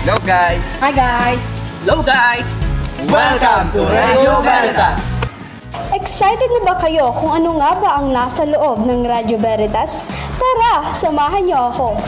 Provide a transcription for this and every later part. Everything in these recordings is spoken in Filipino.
Hello guys! Hi guys! Hello guys! Welcome to Radio Veritas! Excited na ba kayo kung ano nga ba ang nasa loob ng Radio Veritas? Tara, samahan niyo ako!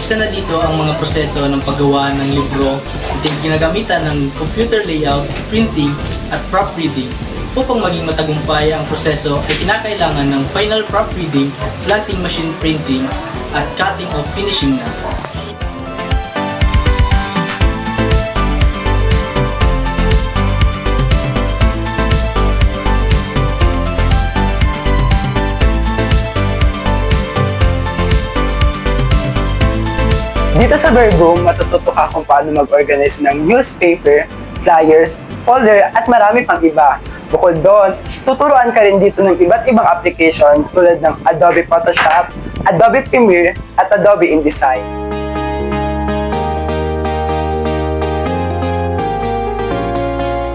Isa na dito ang mga proseso ng paggawa ng libro at ginagamitan ng computer layout, printing at proofreading. Upang maging matagumpay ang proseso ay kinakailangan ng final proofreading, planting machine printing at cutting of finishing na. Dito sa Verbum, matututo ka kung paano mag-organize ng newspaper, flyers, folder, at marami pang iba. Bukod doon, tuturuan ka rin dito ng iba't ibang application tulad ng Adobe Photoshop, Adobe Premiere, at Adobe InDesign.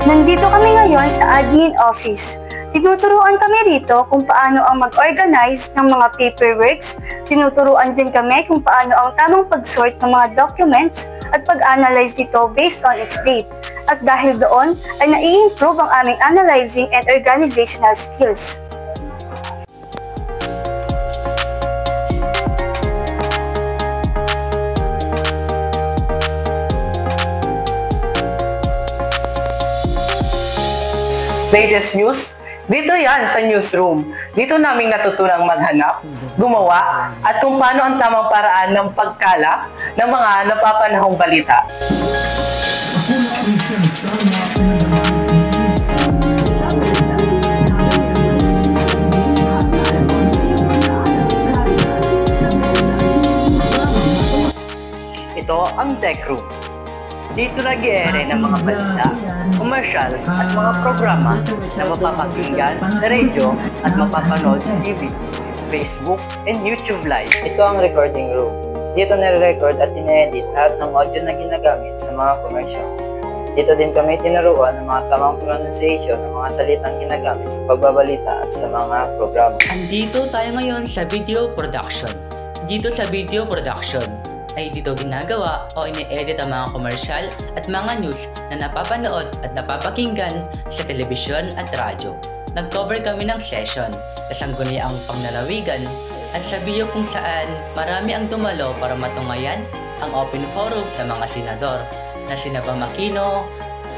Nandito kami ngayon sa Admin Office. Tinuturuan kami rito kung paano ang mag-organize ng mga paperworks. Tinuturuan din kami kung paano ang tamang pag-sort ng mga documents at pag-analyze dito based on its date. At dahil doon ay nai-improve ang aming analyzing and organizational skills. Latest news? Dito yan sa newsroom. Dito namin natuturang maghanap, gumawa, at kung paano ang tamang paraan ng pagkalap ng mga napapanahong balita. Ito ang Tech Room. Dito nag-i-ere ng mga balita, komersyal at mga programa na mapapakinggan sa radio at mapapanood sa TV, Facebook, and YouTube Live. Ito ang recording room. Dito nare-record at ine-edit lahat ng audio na ginagamit sa mga commercials. Dito din kami tinuruan ng mga tamang pronunciation ng mga salitang ginagamit sa pagbabalita at sa mga programa. Andito tayo ngayon sa video production. Dito sa video production ay dito ginagawa o ine-edit ang mga komersyal at mga news na napapanood at napapakinggan sa telebisyon at radyo. Nag-cover kami ng session, kasangguniang panglalawigan at sa video kung saan marami ang dumalo para matungayan ang open forum ng mga senador na sina Bam Aquino,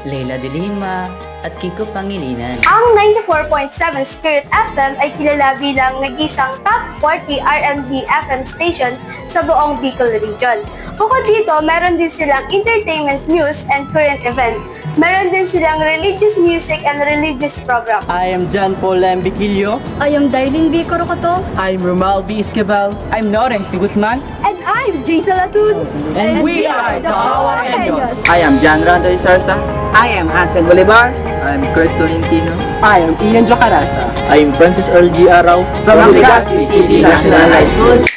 Leila de Lima, at Kiko Pangilinan. Ang 94.7 Spirit FM ay kilala bilang nag-isang top 40 R&B FM station sa buong Bicol Region. Bukod dito, meron din silang entertainment news and current event. Meron din silang religious music and religious program. I am John Paul Lambiquillo. I am Dailin B. Corocoto. I'm Romal B. Esquivel. I'm Noren P. Guzman. And I'm Jason Latud. And we are the Hawaeños. I am John Rando Isarza. I am Hansel Bolivar. I am Kurt Tolentino. I am Ian Jocarasa. I am Francis Earl G. Arau from Legazpi City National High School.